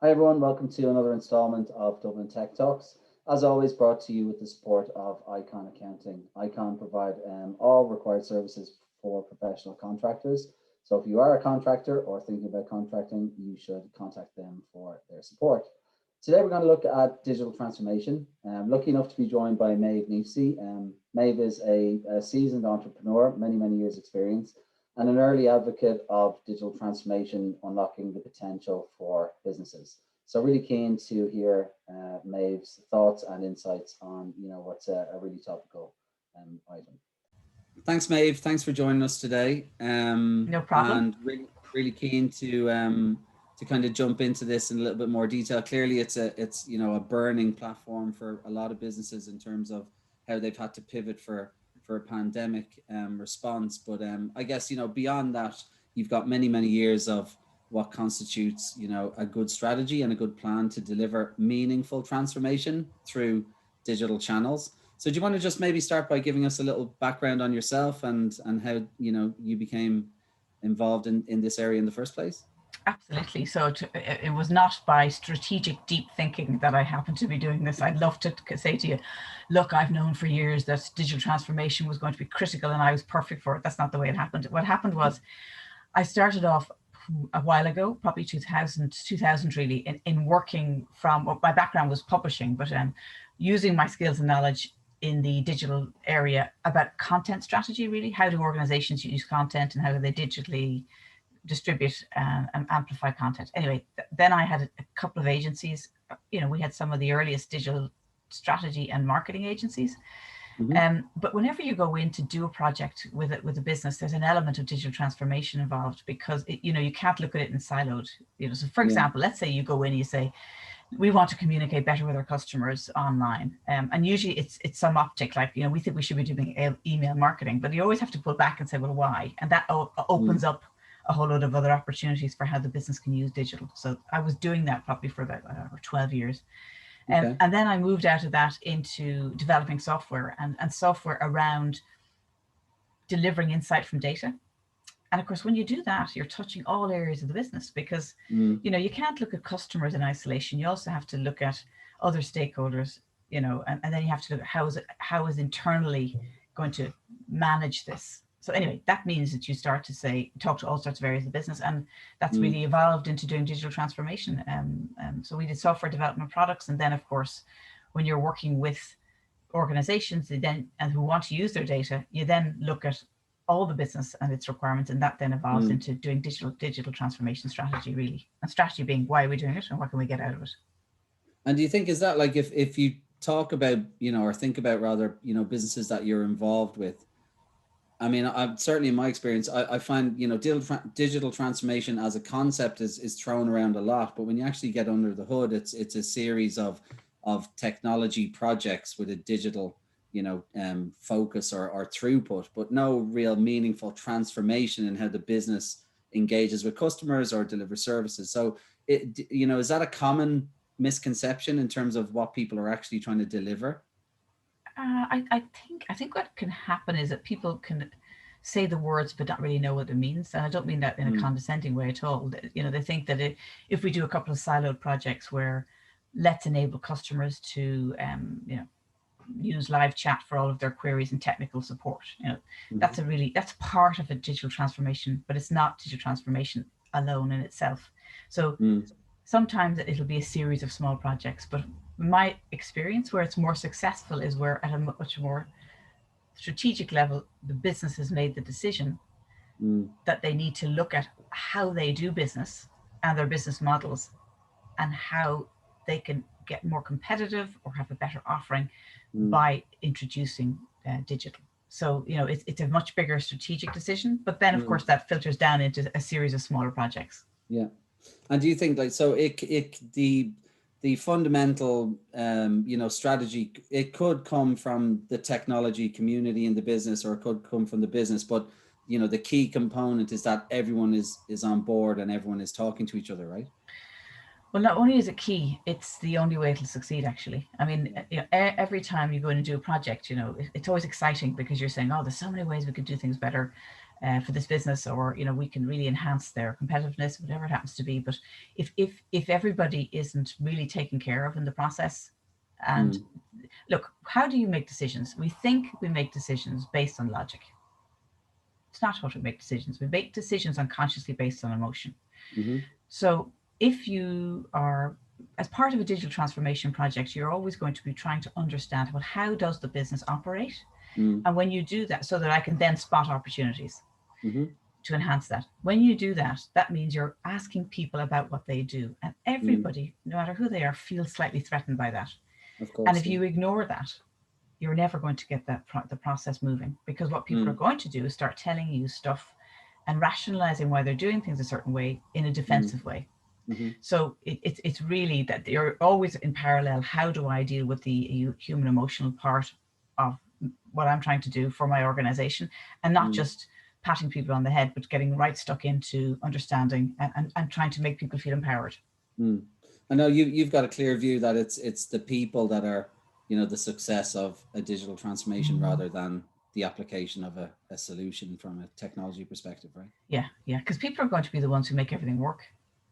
Hi everyone, welcome to another installment of Dublin Tech Talks. As always, brought to you with the support of Icon Accounting. Icon provide all required services for professional contractors. So if you are a contractor or thinking about contracting, you should contact them for their support. Today we're going to look at digital transformation. I'm lucky enough to be joined by Maeve Kneafsey. Maeve is a seasoned entrepreneur, many years experience, and an early advocate of digital transformation, unlocking the potential for businesses. So really keen to hear Maeve's thoughts and insights on, what's a really topical item. Thanks, Maeve. Thanks for joining us today. No problem. And really keen to kind of jump into this in a little bit more detail. Clearly, it's a burning platform for a lot of businesses in terms of how they've had to pivot for a pandemic response. But I guess beyond that, you've got many years of what constitutes a good strategy and a good plan to deliver meaningful transformation through digital channels. So do you want to just maybe start by giving us a little background on yourself and how you became involved in this area in the first place? Absolutely. So it was not by strategic deep thinking that I happened to be doing this. I'd love to say to you, look, I've known for years that digital transformation was going to be critical and I was perfect for it. That's not the way it happened. What happened was I started off a while ago, probably 2000 really, in working from, well, my background was publishing, but using my skills and knowledge in the digital area about content strategy, really. How do organizations use content and how do they digitally distribute and amplify content? Anyway, then I had a couple of agencies. We had some of the earliest digital strategy and marketing agencies. But whenever you go in to do a project with a business, there's an element of digital transformation involved because you can't look at it in siloed. So for example, let's say you go in and you say, we want to communicate better with our customers online. And usually it's some optic, like, we think we should be doing email marketing, but you always have to pull back and say, well, why? And that opens up a whole load of other opportunities for how the business can use digital. So I was doing that probably for about 12 years. And then I moved out of that into developing software and software around delivering insight from data. And of course, when you do that, you're touching all areas of the business because, you can't look at customers in isolation. You also have to look at other stakeholders, and then you have to look at how is internally going to manage this. So anyway, that means that you start to talk to all sorts of areas of the business, and that's really evolved into doing digital transformation. So we did software development products, and then of course, when you're working with organizations and who want to use their data, you then look at all the business and its requirements, and that then evolves into doing digital transformation strategy, really. And strategy being, why are we doing it and what can we get out of it? And do you think, is that like, if you talk about, or think about rather, businesses that you're involved with, I mean, I've certainly in my experience, I find, digital transformation as a concept is thrown around a lot, but when you actually get under the hood, it's a series of technology projects with a digital, focus or throughput, but no real meaningful transformation in how the business engages with customers or delivers services. So, is that a common misconception in terms of what people are actually trying to deliver? I think what can happen is that people can say the words but not really know what it means, and I don't mean that in a condescending way at all. They think that if we do a couple of siloed projects where let's enable customers to use live chat for all of their queries and technical support, that's part of a digital transformation, but it's not digital transformation alone in itself. So sometimes it'll be a series of small projects, but my experience where it's more successful is where at a much more strategic level, the business has made the decision that they need to look at how they do business and their business models and how they can get more competitive or have a better offering by introducing digital. So, it's a much bigger strategic decision, but then of course that filters down into a series of smaller projects. Yeah. And do you think the fundamental, strategy, it could come from the technology community in the business, or it could come from the business, but, the key component is that everyone is on board and everyone is talking to each other, right? Well, not only is it key, it's the only way it'll succeed, actually. I mean, every time you go in and do a project, it's always exciting because you're saying, oh, there's so many ways we could do things better. for this business, or we can really enhance their competitiveness, whatever it happens to be. But if everybody isn't really taken care of in the process, and look, how do you make decisions? We think we make decisions based on logic. It's not how we make decisions. We make decisions unconsciously based on emotion. So if you are, as part of a digital transformation project, you're always going to be trying to understand, well, how does the business operate? And when you do that, so that I can then spot opportunities to enhance that. When you do that, that means you're asking people about what they do. And everybody, no matter who they are, feels slightly threatened by that. Of course, and if you ignore that, you're never going to get that the process moving, because what people are going to do is start telling you stuff and rationalizing why they're doing things a certain way in a defensive way. So it's really that you're always in parallel. How do I deal with the human emotional part of what I'm trying to do for my organization, and not just patting people on the head, but getting right stuck into understanding and trying to make people feel empowered. I know you've got a clear view that it's the people that are, the success of a digital transformation rather than the application of a solution from a technology perspective, right? Yeah, because people are going to be the ones who make everything work.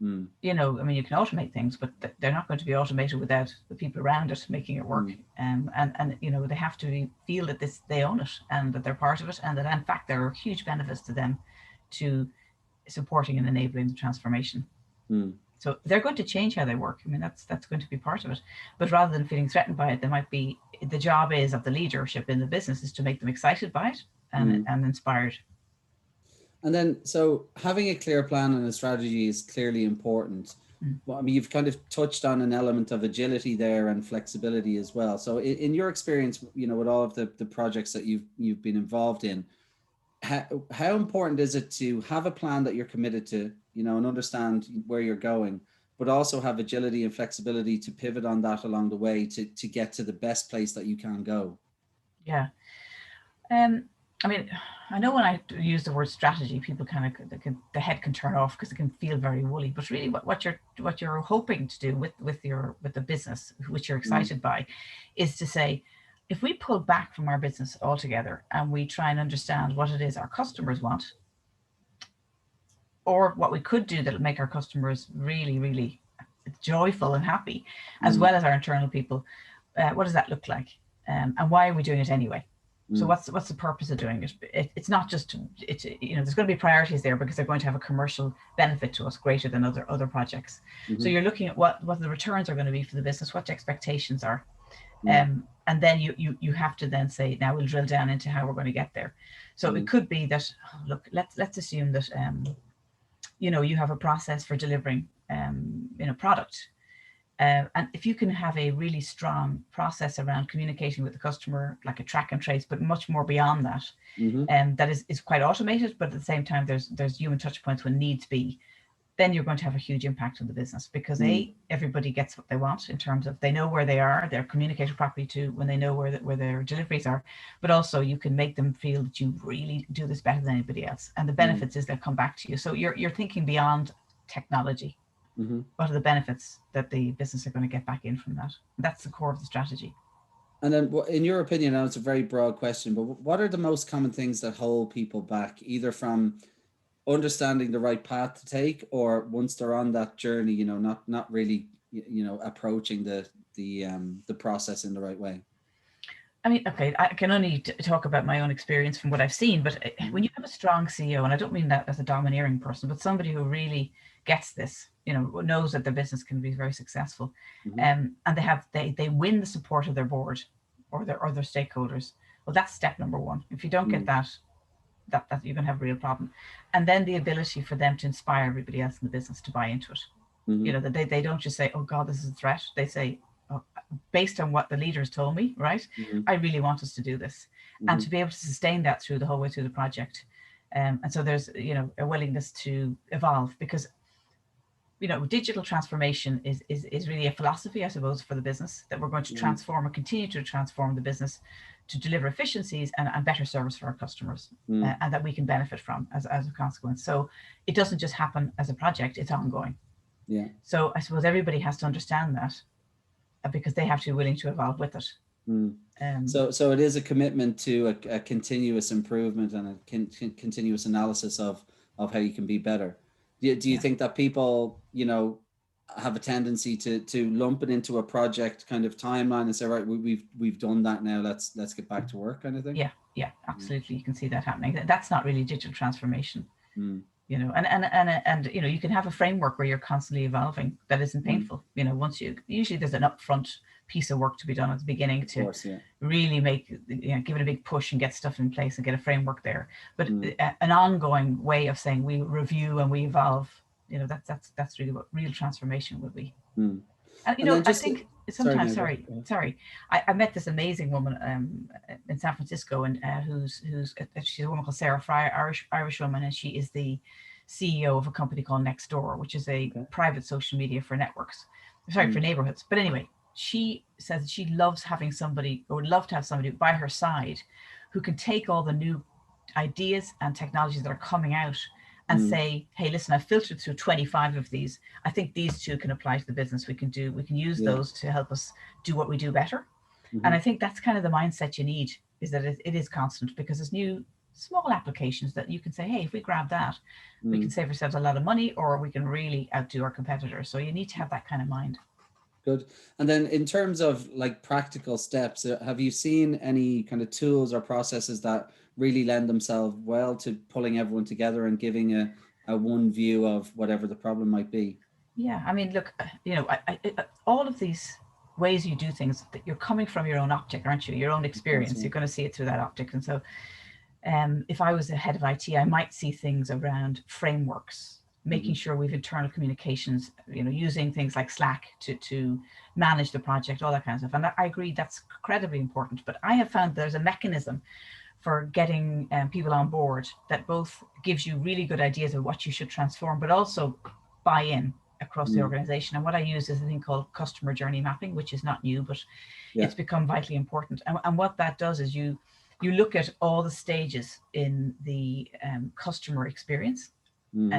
You can automate things, but they're not going to be automated without the people around it making it work. And they have to feel that they own it, and that they're part of it, and that in fact there are huge benefits to them to supporting and enabling the transformation. So they're going to change how they work. That's going to be part of it. But rather than feeling threatened by it, the job is of the leadership in the business is to make them excited by it and inspired. And then, so having a clear plan and a strategy is clearly important. Well, you've kind of touched on an element of agility there and flexibility as well. So in your experience, with all of the projects that you've been involved in, how important is it to have a plan that you're committed to, and understand where you're going, but also have agility and flexibility to pivot on that along the way to get to the best place that you can go? Yeah. I know when I use the word strategy, people the head can turn off because it can feel very woolly. But really, what you're hoping to do with the business, which you're excited by, is to say, if we pull back from our business altogether and we try and understand what it is our customers want, or what we could do that'll make our customers really, really joyful and happy, as well as our internal people, what does that look like, and why are we doing it anyway? So what's the purpose of doing it? It's not just there's going to be priorities there because they're going to have a commercial benefit to us greater than other projects. So you're looking at what the returns are going to be for the business, what the expectations are, and then you have to then say, now we'll drill down into how we're going to get there. So it could be that, look, let's assume that you have a process for delivering product. And if you can have a really strong process around communicating with the customer, like a track and trace, but much more beyond that, that is quite automated, but at the same time, there's human touch points when needs be, then you're going to have a huge impact on the business, because everybody gets what they want in terms of they know where they are, they're communicated properly to when they know where their deliveries are, but also you can make them feel that you really do this better than anybody else. And the benefits is they'll come back to you. So you're thinking beyond technology. What are the benefits that the business are going to get back in from that? That's the core of the strategy. And then, in your opinion, now it's a very broad question, but what are the most common things that hold people back, either from understanding the right path to take, or once they're on that journey, not really, approaching the process in the right way? Okay, I can only talk about my own experience from what I've seen, but when you have a strong CEO, and I don't mean that as a domineering person, but somebody who really gets this, knows that their business can be very successful, and they win the support of their board or their stakeholders. Well, that's step number one. If you don't get that you're going to have a real problem. And then the ability for them to inspire everybody else in the business to buy into it. That they don't just say, oh God, this is a threat. They say, oh, based on what the leaders told me, right? I really want us to do this. And to be able to sustain that through the whole way through the project. And so there's, a willingness to evolve, because digital transformation is really a philosophy, I suppose, for the business, that we're going to transform and continue to transform the business to deliver efficiencies and better service for our customers, and that we can benefit from as a consequence. So it doesn't just happen as a project, it's ongoing. So I suppose everybody has to understand that, because they have to be willing to evolve with it. So it is a commitment to a continuous improvement and a continuous analysis of how you can be better. Do you think that people, have a tendency to lump it into a project kind of timeline and say, right, we've done that now, let's get back to work, kind of thing? Yeah, absolutely. You can see that happening. That's not really digital transformation. And you can have a framework where you're constantly evolving. That isn't painful. Usually there's an upfront piece of work to be done at the beginning to really give it a big push and get stuff in place and get a framework there. But an ongoing way of saying we review and we evolve, that's really what real transformation would be. And I think sometimes, sorry, I met this amazing woman in San Francisco, and she's a woman called Sarah Fry, Irish woman, and she is the CEO of a company called Nextdoor, which is a private social media for networks, for neighborhoods. But anyway, she says she loves having somebody, or would love to have somebody by her side who can take all the new ideas and technologies that are coming out and say, hey, listen, I've filtered through 25 of these. I think these two can apply to the business. We can use those to help us do what we do better. And I think that's kind of the mindset you need, is that it is constant, because there's new small applications that you can say, hey, if we grab that, we can save ourselves a lot of money, or we can really outdo our competitors. So you need to have that kind of mind. Good. And then in terms of like practical steps, have you seen any kind of tools or processes that really lend themselves well to pulling everyone together and giving a one view of whatever the problem might be? Yeah, I mean, look, all of these ways you do things, that you're coming from your own optic, aren't you? Your own experience. You're going to see it through that optic. And so if I was the head of IT, I might see things around frameworks, making sure we've internal communications, using things like Slack to manage the project, all that kind of stuff. And I agree, that's incredibly important. But I have found there's a mechanism for getting people on board that both gives you really good ideas of what you should transform, but also buy in across the organization. And what I use is a thing called customer journey mapping, which is not new, but it's become vitally important. And what that does is you look at all the stages in the customer experience.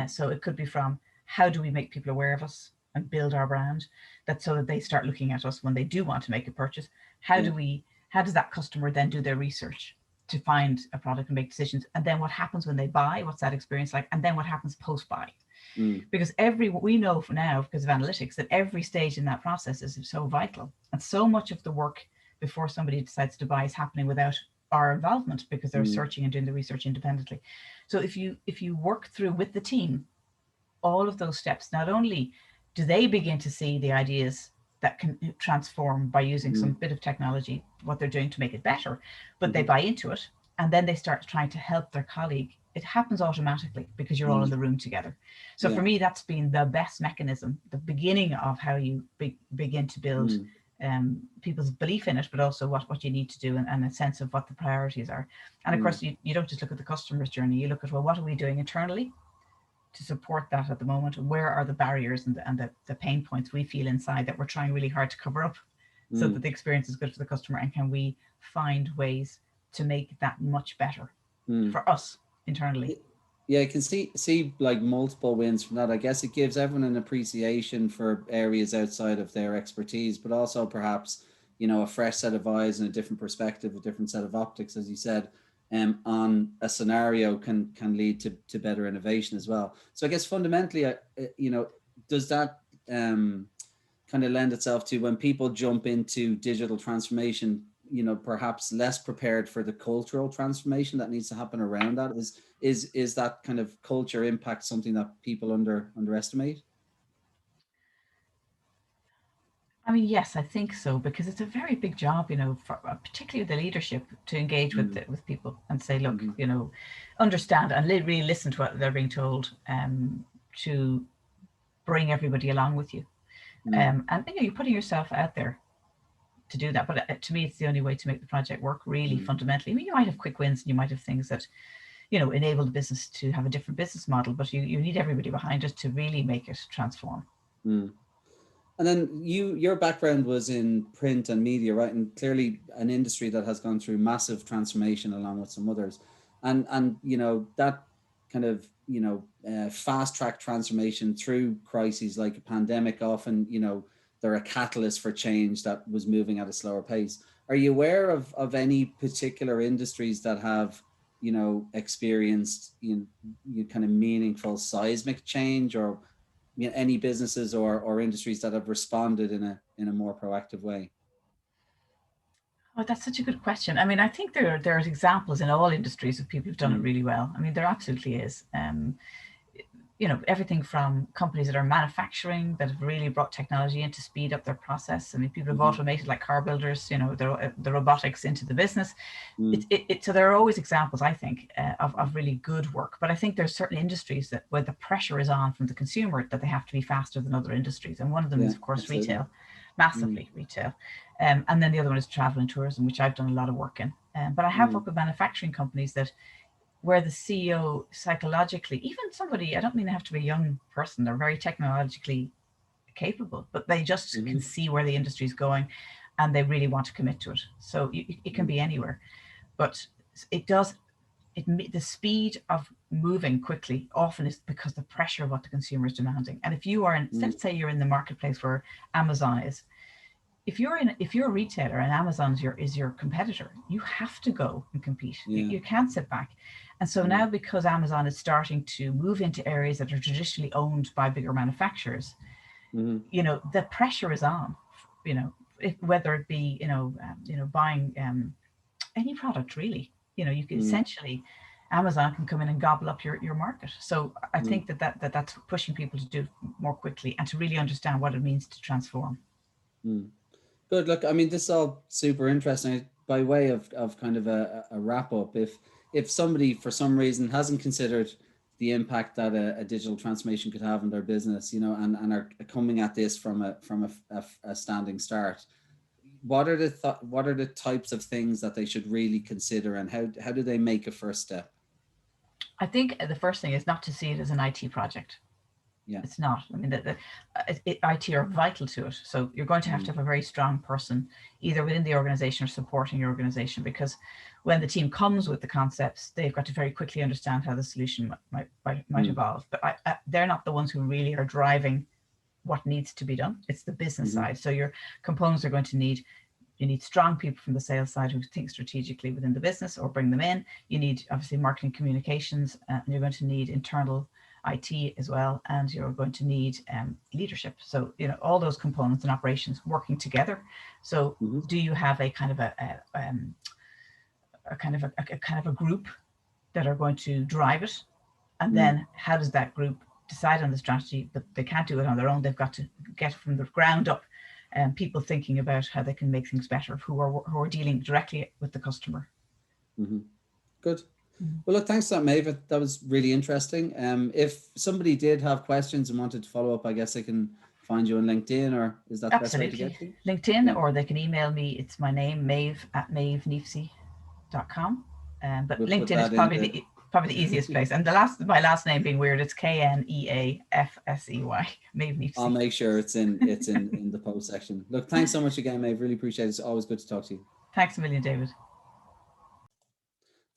So it could be from, how do we make people aware of us and build our brand, that so that they start looking at us when they do want to make a purchase? How does that customer then do their research to find a product and make decisions? And then what happens when they buy? What's that experience like? And then what happens post-buy? Because we know now, because of analytics, that every stage in that process is so vital. And so much of the work before somebody decides to buy is happening without our involvement, because they're searching and doing the research independently. So if you work through with the team all of those steps, not only do they begin to see the ideas that can transform by using some bit of technology, what they're doing to make it better, but they buy into it, and then they start trying to help their colleague. It happens automatically because you're all in the room together. So for me, that's been the best mechanism, the beginning of how you begin to build people's belief in it, but also what you need to do, and a sense of what the priorities are. And of course, you don't just look at the customer's journey, you look at, well, what are we doing internally to support that at the moment? Where are the barriers and the pain points we feel inside that we're trying really hard to cover up, so that the experience is good for the customer? And can we find ways to make that much better for us internally? Yeah, I can see like multiple wins from that. I guess it gives everyone an appreciation for areas outside of their expertise, but also perhaps, a fresh set of eyes and a different perspective, a different set of optics, as you said, on a scenario can lead to better innovation as well. So I guess fundamentally, does that kind of lend itself to, when people jump into digital transformation, perhaps less prepared for the cultural transformation that needs to happen around that? Is that kind of culture impact something that people underestimate? I mean, yes, I think so, because it's a very big job, for particularly the leadership, to engage with people and say, look, understand and really listen to what they're being told, to bring everybody along with you. And you're putting yourself out there to do that. But to me, it's the only way to make the project work really fundamentally. I mean, you might have quick wins and you might have things that, enable the business to have a different business model, but you need everybody behind it to really make it transform. And then your background was in print and media, right? And clearly an industry that has gone through massive transformation along with some others. And that kind of, fast track transformation through crises like a pandemic, often, they're a catalyst for change that was moving at a slower pace. Are you aware of any particular industries that have, you know, experienced, you kind of meaningful seismic change, or, you know, any businesses or industries that have responded in a more proactive way? Oh, that's such a good question. I mean, I think there's examples in all industries of people who've done it really well. I mean, there absolutely is. You know, everything from companies that are manufacturing that have really brought technology in to speed up their process. I mean, people have automated, like car builders, you know, the robotics into the business. So there are always examples, I think, of really good work. But I think there's certain industries that where the pressure is on from the consumer that they have to be faster than other industries. And one of them is, of course, Absolutely. retail, massively retail. And then the other one is travel and tourism, which I've done a lot of work in. But I have worked with manufacturing companies that where the CEO psychologically, even somebody, I don't mean they have to be a young person, they're very technologically capable, but they just can see where the industry is going and they really want to commit to it. So it can be anywhere, but it does, the speed of moving quickly often is because the pressure of what the consumer is demanding. And if you are in, let's say you're in the marketplace where Amazon is, if you're a retailer and Amazon is your competitor, you have to go and compete. You can't sit back. And so now, because Amazon is starting to move into areas that are traditionally owned by bigger manufacturers, you know, the pressure is on, you know, whether it be, buying any product really, you know, you can essentially, Amazon can come in and gobble up your market. So I think that's pushing people to do more quickly and to really understand what it means to transform. Good. Look, I mean, this is all super interesting. By way of kind of a wrap up, if somebody for some reason hasn't considered the impact that a digital transformation could have on their business, you know, and are coming at this from a standing start, what are the types of things that they should really consider, and how do they make a first step? I think the first thing is not to see it as an IT project. Yeah. It's not. I mean, IT are vital to it. So you're going to have a very strong person either within the organization or supporting your organization, because when the team comes with the concepts, they've got to very quickly understand how the solution might evolve. But they're not the ones who really are driving what needs to be done. It's the business side. So your components are going to need, you need strong people from the sales side who think strategically within the business or bring them in. You need obviously marketing communications, and you're going to need internal IT as well, and you're going to need leadership. So, you know, all those components and operations working together. So do you have a kind of a group that are going to drive it? And then how does that group decide on the strategy? But they can't do it on their own. They've got to get from the ground up and people thinking about how they can make things better, who are dealing directly with the customer. Good. Well, look, thanks for that, Maeve. That was really interesting. If somebody did have questions and wanted to follow up, I guess they can find you on LinkedIn, or is that the best way to get you? LinkedIn, or they can email me. It's my name, Maeve at maevekneafsey.com. But We'll LinkedIn is probably the easiest place. And my last name being weird, it's Kneafsey, Maeve Kneafsey. I'll make sure it's in the post section. Look, thanks so much again, Maeve. Really appreciate it. It's always good to talk to you. Thanks a million, David.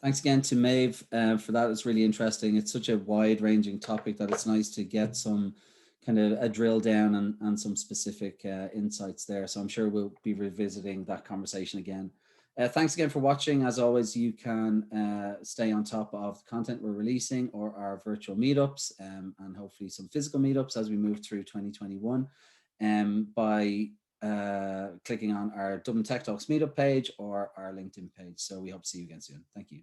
Thanks again to Maeve for that. It's really interesting. It's such a wide-ranging topic that it's nice to get some kind of a drill down and some specific insights there. So I'm sure we'll be revisiting that conversation again. Thanks again for watching. As always, you can stay on top of the content we're releasing or our virtual meetups and hopefully some physical meetups as we move through 2021 by clicking on our Dublin Tech Talks meetup page or our LinkedIn page. So we hope to see you again soon. Thank you.